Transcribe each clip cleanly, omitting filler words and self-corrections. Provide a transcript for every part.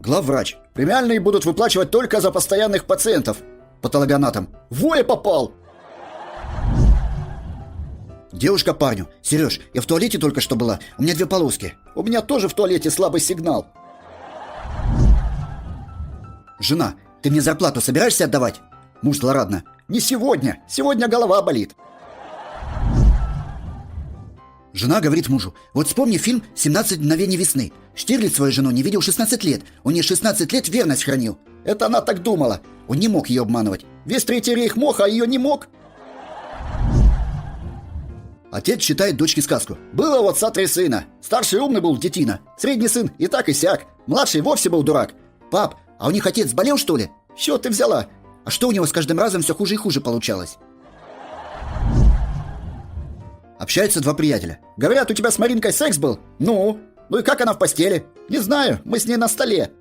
Главврач. Премиальные будут выплачивать только за постоянных пациентов. Патологоанатом. Во, я попал! Девушка парню. Сереж, я в туалете только что была. У меня 2 полоски. У меня тоже в туалете слабый сигнал. Жена. Ты мне зарплату собираешься отдавать? Муж злорадно. Не сегодня. Сегодня голова болит. Жена говорит мужу: вот вспомни фильм «17 мгновений весны». Штирлиц свою жену не видел 16 лет. Он ей 16 лет верность хранил. Это она так думала. Он не мог ее обманывать. Весь Третий рейх мог, а ее не мог. Отец читает дочке сказку. Было у отца 3 сына. Старший умный был детина. Средний сын и так и сяк. Младший вовсе был дурак. Пап, а у них отец болел, что ли? С чего ты взяла? А что у него с каждым разом все хуже и хуже получалось? Общаются 2 приятеля. Говорят, у тебя с Маринкой секс был? Ну и как она в постели? Не знаю, мы с ней на столе.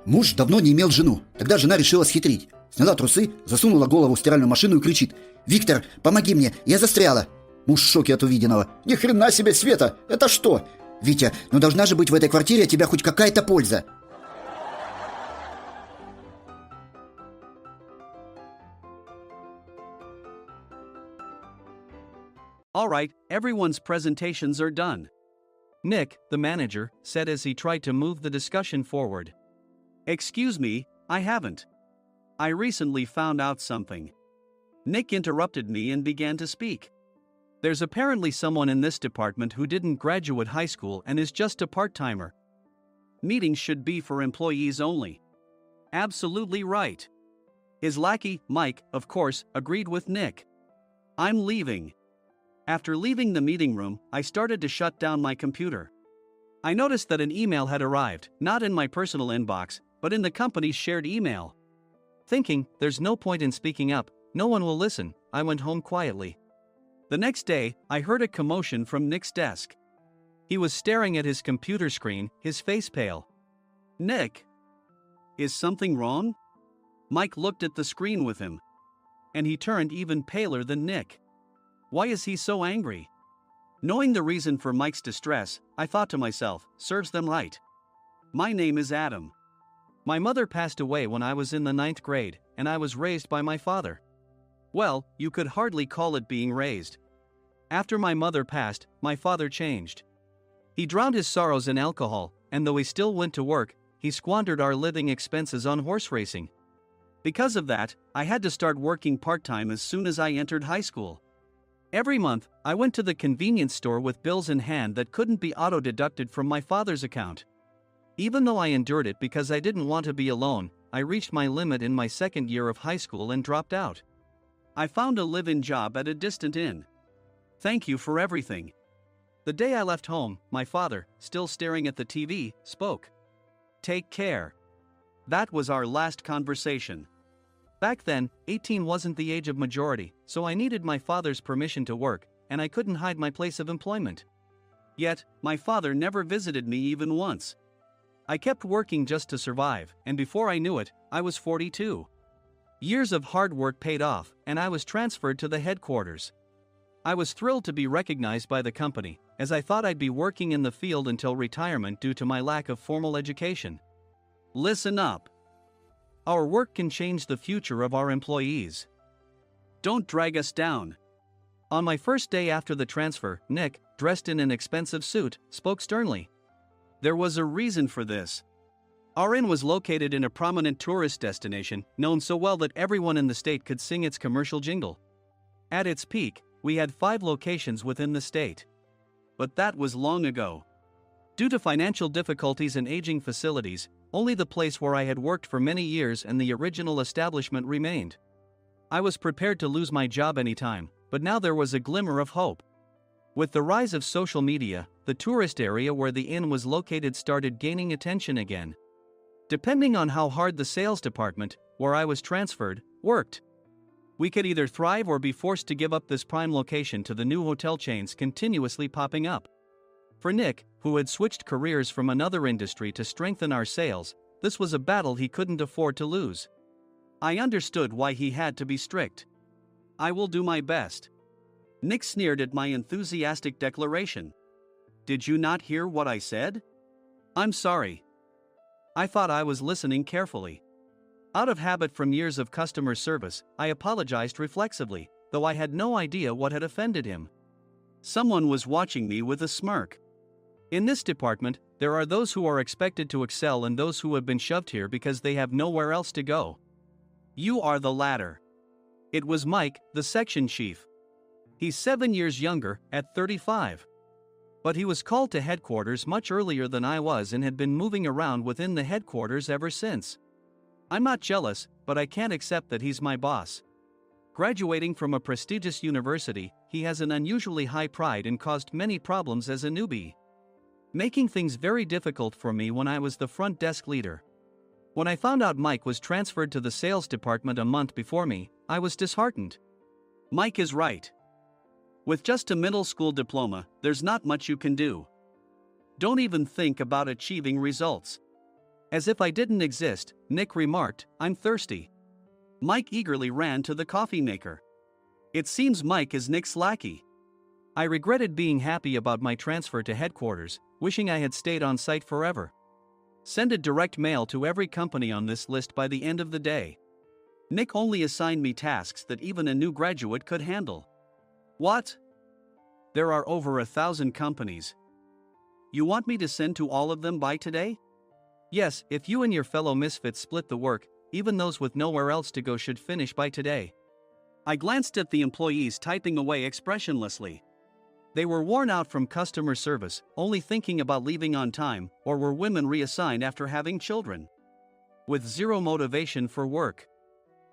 Муж давно не имел жену. Тогда жена решила схитрить. Сняла трусы, засунула голову в стиральную машину и кричит: «Виктор, помоги мне, я застряла!» Муж в шоке от увиденного. «Ни хрена себе, Света! Это что?» «Витя, ну должна же быть в этой квартире от тебя хоть какая-то польза!» All right, everyone's presentations are done. Nick, the manager, said as he tried to move the discussion forward. Excuse me, I haven't. I recently found out something. Nick interrupted me and began to speak. There's apparently someone in this department who didn't graduate high school and is just a part-timer. Meetings should be for employees only. Absolutely right. His lackey, Mike, of course, agreed with Nick. I'm leaving. After leaving the meeting room, I started to shut down my computer. I noticed that an email had arrived, not in my personal inbox, but in the company's shared email. Thinking, there's no point in speaking up, no one will listen, I went home quietly. The next day, I heard a commotion from Nick's desk. He was staring at his computer screen, his face pale. Nick? Is something wrong? Mike looked at the screen with him. And he turned even paler than Nick. Why is he so angry? Knowing the reason for Mike's distress, I thought to myself, serves them right. My name is Adam. My mother passed away when I was in the 9th grade, and I was raised by my father. Well, you could hardly call it being raised. After my mother passed, my father changed. He drowned his sorrows in alcohol, and though he still went to work, he squandered our living expenses on horse racing. Because of that, I had to start working part-time as soon as I entered high school. Every month, I went to the convenience store with bills in hand that couldn't be auto-deducted from my father's account. Even though I endured it because I didn't want to be alone, I reached my limit in my 2nd year of high school and dropped out. I found a live-in job at a distant inn. Thank you for everything. The day I left home, my father, still staring at the TV, spoke. Take care. That was our last conversation. Back then, 18 wasn't the age of majority, so I needed my father's permission to work, and I couldn't hide my place of employment. Yet, my father never visited me even once. I kept working just to survive, and before I knew it, I was 42. Years of hard work paid off, and I was transferred to the headquarters. I was thrilled to be recognized by the company, as I thought I'd be working in the field until retirement due to my lack of formal education. Listen up. Our work can change the future of our employees. Don't drag us down. On my first day after the transfer, Nick, dressed in an expensive suit, spoke sternly. There was a reason for this. Our inn was located in a prominent tourist destination, known so well that everyone in the state could sing its commercial jingle. At its peak, we had 5 locations within the state. But that was long ago. Due to financial difficulties and aging facilities, only the place where I had worked for many years and the original establishment remained. I was prepared to lose my job anytime, but now there was a glimmer of hope. With the rise of social media, the tourist area where the inn was located started gaining attention again. Depending on how hard the sales department, where I was transferred, worked, we could either thrive or be forced to give up this prime location to the new hotel chains continuously popping up. For Nick, who had switched careers from another industry to strengthen our sales, this was a battle he couldn't afford to lose. I understood why he had to be strict. I will do my best. Nick sneered at my enthusiastic declaration. Did you not hear what I said? I'm sorry. I thought I was listening carefully. Out of habit from years of customer service, I apologized reflexively, though I had no idea what had offended him. Someone was watching me with a smirk. In this department, there are those who are expected to excel and those who have been shoved here because they have nowhere else to go. You are the latter. It was Mike, the section chief. He's 7 years younger, at 35. But he was called to headquarters much earlier than I was and had been moving around within the headquarters ever since. I'm not jealous, but I can't accept that he's my boss. Graduating from a prestigious university, he has an unusually high pride and caused many problems as a newbie, making things very difficult for me when I was the front desk leader. When I found out Mike was transferred to the sales department a month before me, I was disheartened. Mike is right. With just a middle school diploma, there's not much you can do. Don't even think about achieving results. As if I didn't exist, Nick remarked, I'm thirsty. Mike eagerly ran to the coffee maker. It seems Mike is Nick's lackey. I regretted being happy about my transfer to headquarters, wishing I had stayed on site forever. Send a direct mail to every company on this list by the end of the day. Nick only assigned me tasks that even a new graduate could handle. What? There are over 1,000 companies. You want me to send to all of them by today? Yes, if you and your fellow misfits split the work, even those with nowhere else to go should finish by today. I glanced at the employees typing away expressionlessly. They were worn out from customer service, only thinking about leaving on time, or were women reassigned after having children, with zero motivation for work.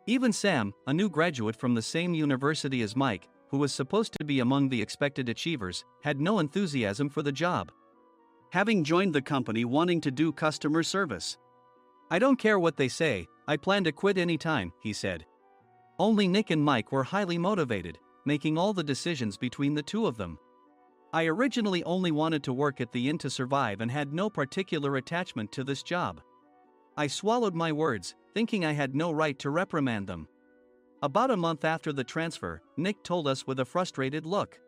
Even Sam, a new graduate from the same university as Mike, who was supposed to be among the expected achievers, had no enthusiasm for the job, having joined the company wanting to do customer service. I don't care what they say, I plan to quit anytime, he said. Only Nick and Mike were highly motivated, making all the decisions between the two of them. I originally only wanted to work at the inn to survive and had no particular attachment to this job. I swallowed my words, thinking I had no right to reprimand them. About a month after the transfer, Nick told us with a frustrated look.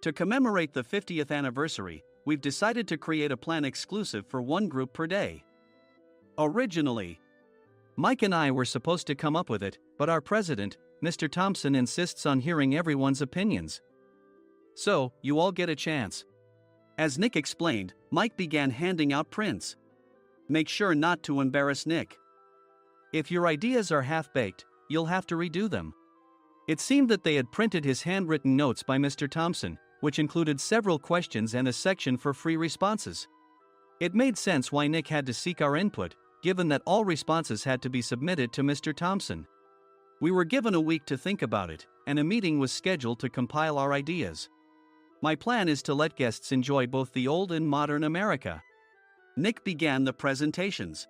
To commemorate the 50th anniversary, we've decided to create a plan exclusive for one group per day. Originally, Mike and I were supposed to come up with it, but our president, Mr. Thompson, insists on hearing everyone's opinions. So, you all get a chance. As Nick explained, Mike began handing out prints. Make sure not to embarrass Nick. If your ideas are half-baked, you'll have to redo them. It seemed that they had printed his handwritten notes by Mr. Thompson, which included several questions and a section for free responses. It made sense why Nick had to seek our input, given that all responses had to be submitted to Mr. Thompson. We were given a week to think about it, and a meeting was scheduled to compile our ideas. My plan is to let guests enjoy both the old and modern America. Nick began the presentations.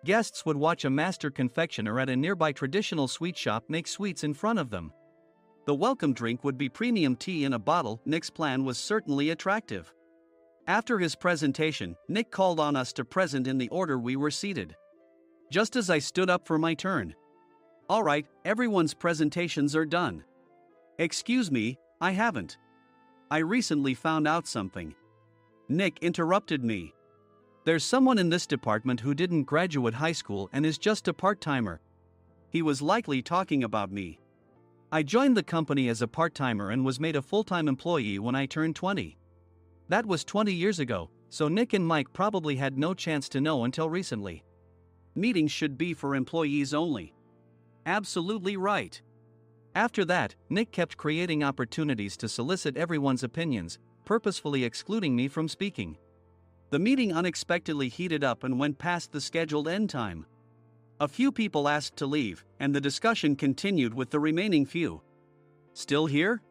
Guests would watch a master confectioner at a nearby traditional sweet shop make sweets in front of them. The welcome drink would be premium tea in a bottle. Nick's plan was certainly attractive. After his presentation, Nick called on us to present in the order we were seated. Just as I stood up for my turn. All right, everyone's presentations are done. Excuse me, I haven't. I recently found out something. Nick interrupted me. There's someone in this department who didn't graduate high school and is just a part-timer. He was likely talking about me. I joined the company as a part-timer and was made a full-time employee when I turned 20. That was 20 years ago, so Nick and Mike probably had no chance to know until recently. Meetings should be for employees only. Absolutely right. After that, Nick kept creating opportunities to solicit everyone's opinions, purposefully excluding me from speaking. The meeting unexpectedly heated up and went past the scheduled end time. A few people asked to leave, and the discussion continued with the remaining few. Still here?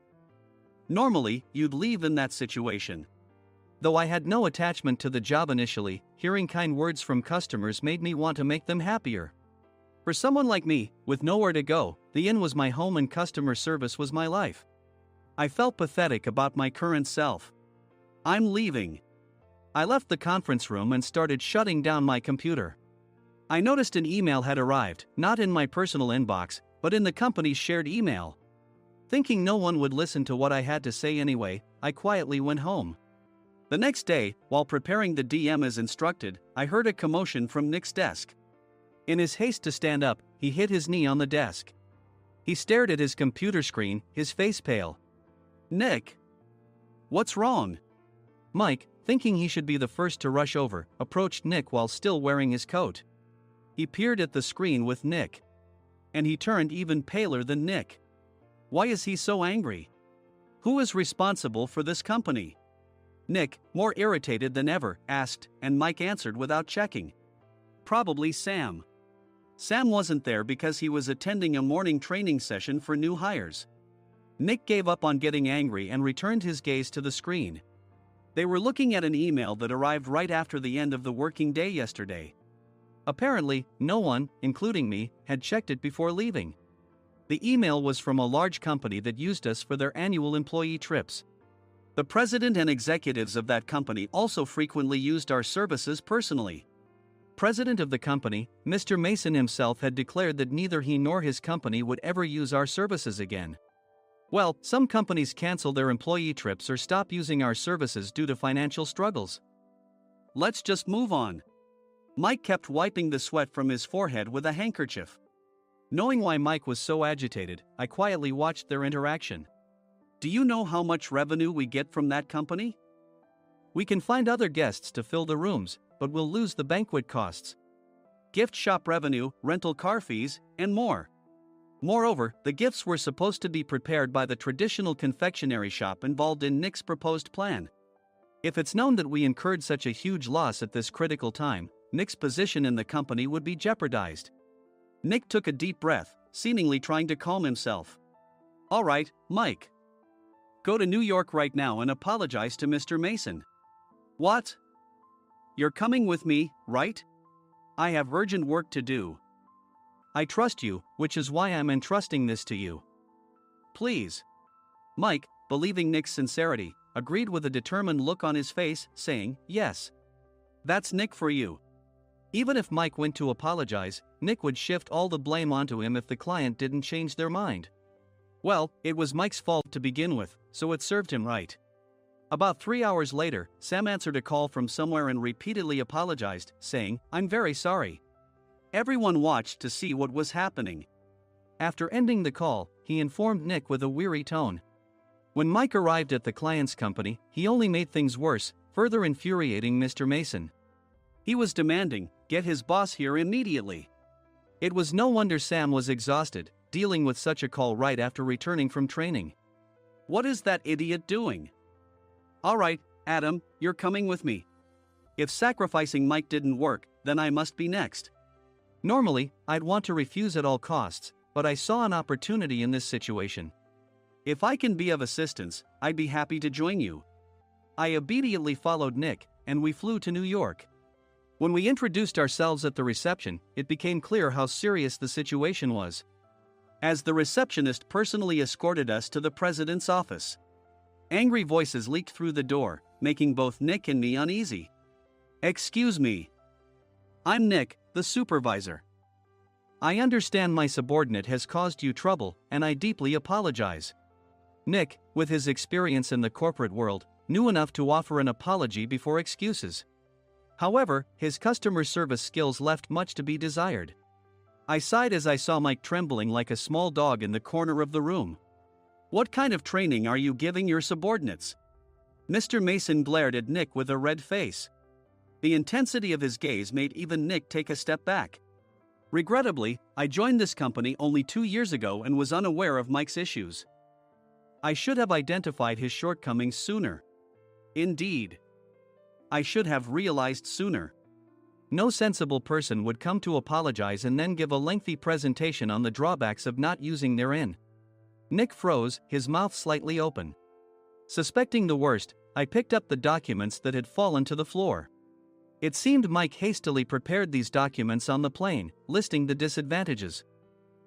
Normally, you'd leave in that situation. Though I had no attachment to the job initially, hearing kind words from customers made me want to make them happier. For someone like me, with nowhere to go, the inn was my home and customer service was my life. I felt pathetic about my current self. I'm leaving. I left the conference room and started shutting down my computer. I noticed an email had arrived, not in my personal inbox, but in the company's shared email. Thinking no one would listen to what I had to say anyway, I quietly went home. The next day, while preparing the DM as instructed, I heard a commotion from Nick's desk. In his haste to stand up, he hit his knee on the desk. He stared at his computer screen, his face pale. "Nick! What's wrong?" Mike, thinking he should be the first to rush over, approached Nick while still wearing his coat. He peered at the screen with Nick. And he turned even paler than Nick. Why is he so angry? Who is responsible for this company? Nick, more irritated than ever, asked, and Mike answered without checking. Probably Sam. Sam wasn't there because he was attending a morning training session for new hires. Nick gave up on getting angry and returned his gaze to the screen. They were looking at an email that arrived right after the end of the working day yesterday. Apparently, no one, including me, had checked it before leaving. The email was from a large company that used us for their annual employee trips. The president and executives of that company also frequently used our services personally. President of the company, Mr. Mason himself, had declared that neither he nor his company would ever use our services again. Well, some companies cancel their employee trips or stop using our services due to financial struggles. Let's just move on. Mike kept wiping the sweat from his forehead with a handkerchief. Knowing why Mike was so agitated, I quietly watched their interaction. Do you know how much revenue we get from that company? We can find other guests to fill the rooms, but we'll lose the banquet costs, gift shop revenue, rental car fees, and more. Moreover, the gifts were supposed to be prepared by the traditional confectionery shop involved in Nick's proposed plan. If it's known that we incurred such a huge loss at this critical time, Nick's position in the company would be jeopardized. Nick took a deep breath, seemingly trying to calm himself. All right, Mike. Go to New York right now and apologize to Mr. Mason. What? You're coming with me, right? I have urgent work to do. I trust you, which is why I'm entrusting this to you. Please. Mike, believing Nick's sincerity, agreed with a determined look on his face, saying, yes. That's Nick for you. Even if Mike went to apologize, Nick would shift all the blame onto him if the client didn't change their mind. Well, it was Mike's fault to begin with, so it served him right. About 3 hours later, Sam answered a call from somewhere and repeatedly apologized, saying, I'm very sorry. Everyone watched to see what was happening. After ending the call, he informed Nick with a weary tone. When Mike arrived at the client's company, he only made things worse, further infuriating Mr. Mason. He was demanding, get his boss here immediately. It was no wonder Sam was exhausted, dealing with such a call right after returning from training. What is that idiot doing? All right, Adam, you're coming with me. If sacrificing Mike didn't work, then I must be next. Normally, I'd want to refuse at all costs, but I saw an opportunity in this situation. If I can be of assistance, I'd be happy to join you. I obediently followed Nick, and we flew to New York. When we introduced ourselves at the reception, it became clear how serious the situation was, as the receptionist personally escorted us to the president's office. Angry voices leaked through the door, making both Nick and me uneasy. Excuse me. I'm Nick, the supervisor. I understand my subordinate has caused you trouble, and I deeply apologize. Nick, with his experience in the corporate world, knew enough to offer an apology before excuses. However, his customer service skills left much to be desired. I sighed as I saw Mike trembling like a small dog in the corner of the room. What kind of training are you giving your subordinates? Mr. Mason glared at Nick with a red face. The intensity of his gaze made even Nick take a step back. Regrettably, I joined this company only 2 years ago and was unaware of Mike's issues. I should have identified his shortcomings sooner. Indeed. I should have realized sooner. No sensible person would come to apologize and then give a lengthy presentation on the drawbacks of not using their in. Nick froze, his mouth slightly open. Suspecting the worst, I picked up the documents that had fallen to the floor. It seemed Mike hastily prepared these documents on the plane, listing the disadvantages.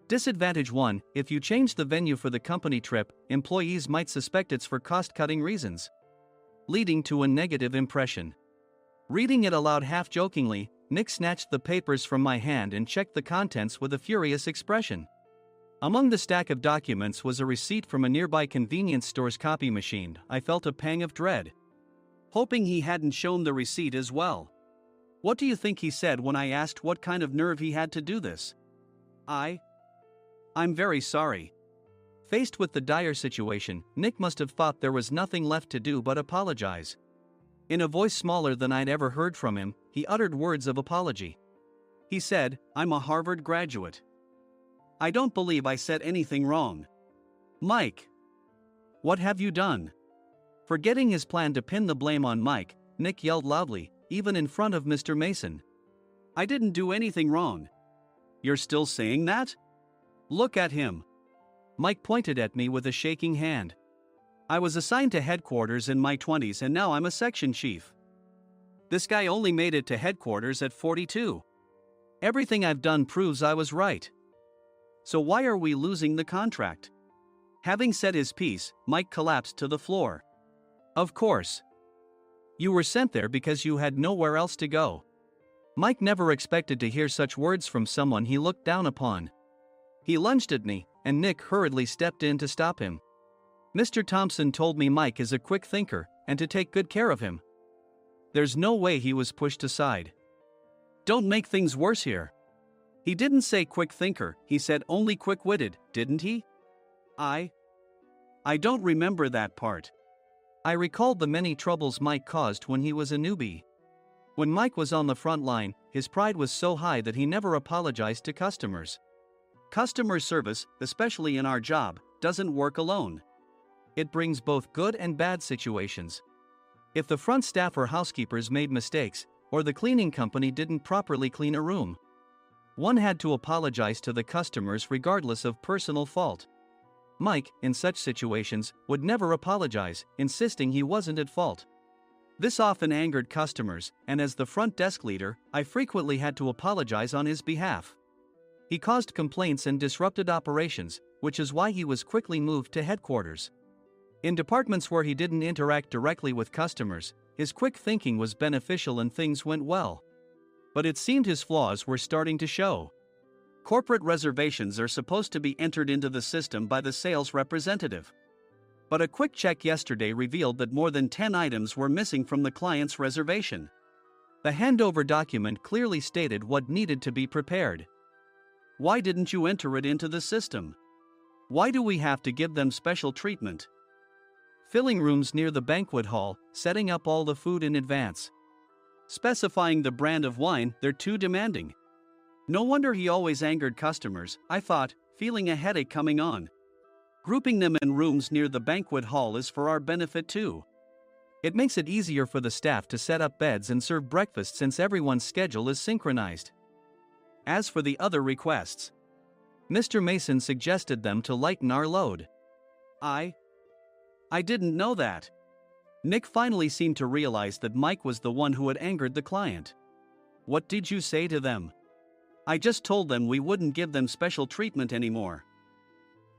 Disadvantage 1: if you change the venue for the company trip, employees might suspect it's for cost-cutting reasons, leading to a negative impression. Reading it aloud half-jokingly, Nick snatched the papers from my hand and checked the contents with a furious expression. Among the stack of documents was a receipt from a nearby convenience store's copy machine. I felt a pang of dread. hoping he hadn't shown the receipt as well. What do you think he said when I asked what kind of nerve he had to do this? I'm very sorry. Faced with the dire situation, Nick must have thought there was nothing left to do but apologize. In a voice smaller than I'd ever heard from him, he uttered words of apology. He said, "I'm a Harvard graduate. I don't believe I said anything wrong." Mike! What have you done? Forgetting his plan to pin the blame on Mike, Nick yelled loudly, even in front of Mr. Mason. "I didn't do anything wrong." "You're still saying that? Look at him." Mike pointed at me with a shaking hand. "I was assigned to headquarters in my 20s and now I'm a section chief. This guy only made it to headquarters at 42. Everything I've done proves I was right. So why are we losing the contract?" Having said his piece, Mike collapsed to the floor. "Of course. You were sent there because you had nowhere else to go." Mike never expected to hear such words from someone he looked down upon. He lunged at me, and Nick hurriedly stepped in to stop him. "Mr. Thompson told me Mike is a quick thinker, and to take good care of him." There's no way he was pushed aside. "Don't make things worse here." "He didn't say quick thinker, he said only quick-witted, didn't he?" I don't remember that part. I recalled the many troubles Mike caused when he was a newbie. When Mike was on the front line, his pride was so high that he never apologized to customers. Customer service, especially in our job, doesn't work alone. It brings both good and bad situations. If the front staff or housekeepers made mistakes, or the cleaning company didn't properly clean a room, one had to apologize to the customers regardless of personal fault. Mike, in such situations, would never apologize, insisting he wasn't at fault. This often angered customers, and as the front desk leader, I frequently had to apologize on his behalf. He caused complaints and disrupted operations, which is why he was quickly moved to headquarters. In departments where he didn't interact directly with customers, his quick thinking was beneficial and things went well. But it seemed his flaws were starting to show. Corporate reservations are supposed to be entered into the system by the sales representative. But a quick check yesterday revealed that more than 10 items were missing from the client's reservation. The handover document clearly stated what needed to be prepared. Why didn't you enter it into the system? Why do we have to give them special treatment? Filling rooms near the banquet hall, setting up all the food in advance. Specifying the brand of wine, they're too demanding. No wonder he always angered customers, I thought, feeling a headache coming on. Grouping them in rooms near the banquet hall is for our benefit too. It makes it easier for the staff to set up beds and serve breakfast since everyone's schedule is synchronized. As for the other requests, Mr. Mason suggested them to lighten our load. I didn't know that. Nick finally seemed to realize that Mike was the one who had angered the client. What did you say to them? I just told them we wouldn't give them special treatment anymore.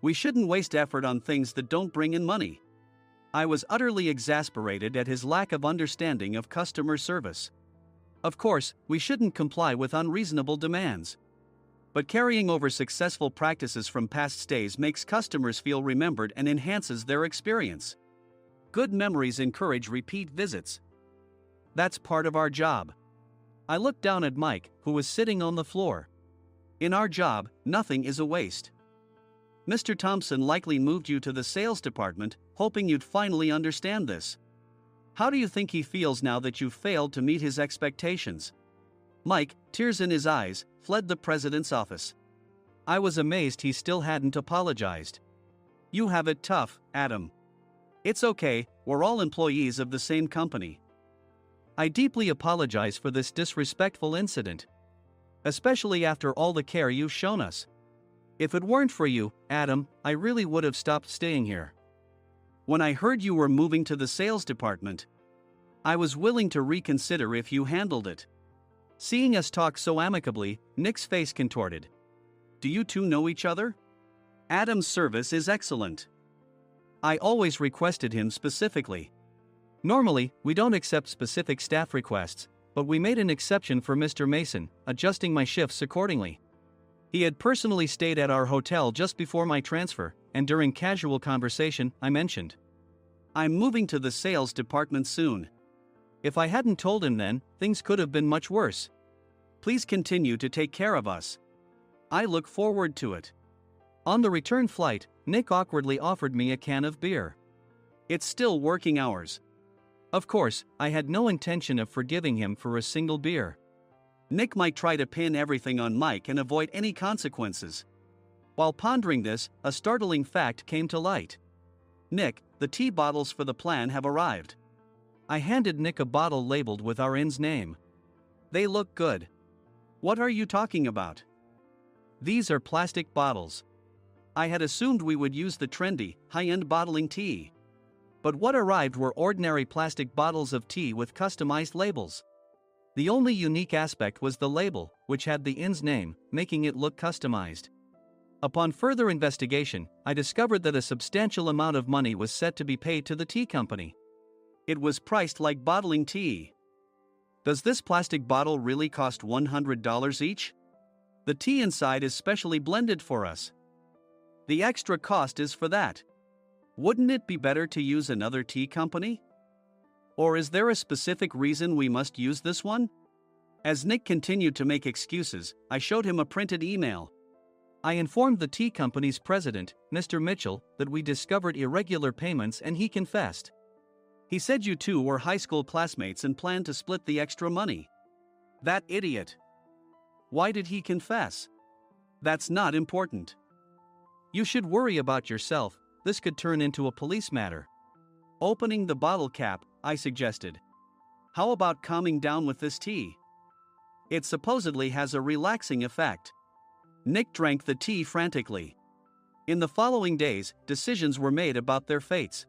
We shouldn't waste effort on things that don't bring in money. I was utterly exasperated at his lack of understanding of customer service. Of course, we shouldn't comply with unreasonable demands. But carrying over successful practices from past stays makes customers feel remembered and enhances their experience. Good memories encourage repeat visits. That's part of our job. I looked down at Mike, who was sitting on the floor. In our job, nothing is a waste. Mr. Thompson likely moved you to the sales department, hoping you'd finally understand this. How do you think he feels now that you've failed to meet his expectations? Mike, tears in his eyes, fled the president's office. I was amazed he still hadn't apologized. You have it tough, Adam. It's okay, we're all employees of the same company. I deeply apologize for this disrespectful incident. Especially after all the care you've shown us. If it weren't for you, Adam, I really would have stopped staying here. When I heard you were moving to the sales department, I was willing to reconsider if you handled it. Seeing us talk so amicably, Nick's face contorted. Do you two know each other? Adam's service is excellent. I always requested him specifically. Normally, we don't accept specific staff requests, but we made an exception for Mr. Mason, adjusting my shifts accordingly. He had personally stayed at our hotel just before my transfer, and during casual conversation, I mentioned, I'm moving to the sales department soon. If I hadn't told him then, things could have been much worse. Please continue to take care of us. I look forward to it. On the return flight, Nick awkwardly offered me a can of beer. It's still working hours. Of course, I had no intention of forgiving him for a single beer. Nick might try to pin everything on Mike and avoid any consequences. While pondering this, a startling fact came to light. Nick, the tea bottles for the plan have arrived. I handed Nick a bottle labeled with our inn's name. They look good. What are you talking about? These are plastic bottles. I had assumed we would use the trendy, high-end bottling tea. But what arrived were ordinary plastic bottles of tea with customized labels. The only unique aspect was the label, which had the inn's name, making it look customized. Upon further investigation, I discovered that a substantial amount of money was set to be paid to the tea company. It was priced like bottling tea. Does this plastic bottle really cost $100 each? The tea inside is specially blended for us. The extra cost is for that. Wouldn't it be better to use another tea company? Or is there a specific reason we must use this one? As Nick continued to make excuses, I showed him a printed email. I informed the tea company's president, Mr. Mitchell, that we discovered irregular payments and he confessed. He said you two were high school classmates and planned to split the extra money. That idiot. Why did he confess? That's not important. You should worry about yourself, this could turn into a police matter. Opening the bottle cap, I suggested. How about calming down with this tea? It supposedly has a relaxing effect. Nick drank the tea frantically. In the following days, decisions were made about their fates.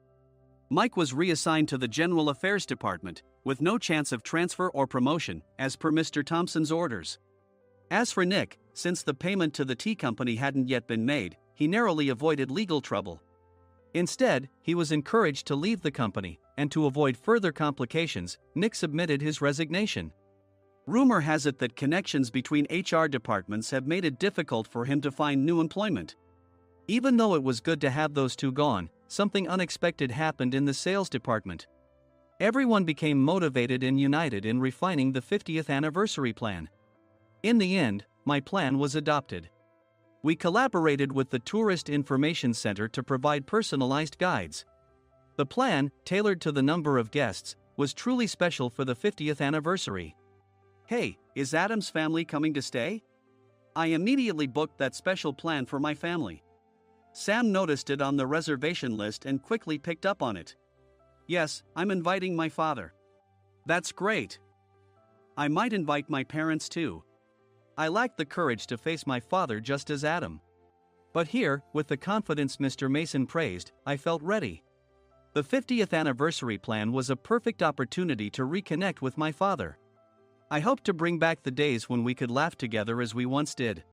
Mike was reassigned to the General Affairs Department, with no chance of transfer or promotion, as per Mr. Thompson's orders. As for Nick, since the payment to the tea company hadn't yet been made, he narrowly avoided legal trouble. Instead, he was encouraged to leave the company, and to avoid further complications, Nick submitted his resignation. Rumor has it that connections between HR departments have made it difficult for him to find new employment. Even though it was good to have those two gone, something unexpected happened in the sales department. Everyone became motivated and united in refining the 50th anniversary plan. In the end, my plan was adopted. We collaborated with the Tourist Information Center to provide personalized guides. The plan, tailored to the number of guests, was truly special for the 50th anniversary. Hey, is Adam's family coming to stay? I immediately booked that special plan for my family. Sam noticed it on the reservation list and quickly picked up on it. Yes, I'm inviting my father. That's great. I might invite my parents too. I lacked the courage to face my father just as Adam. But here, with the confidence Mr. Mason praised, I felt ready. The 50th anniversary plan was a perfect opportunity to reconnect with my father. I hoped to bring back the days when we could laugh together as we once did.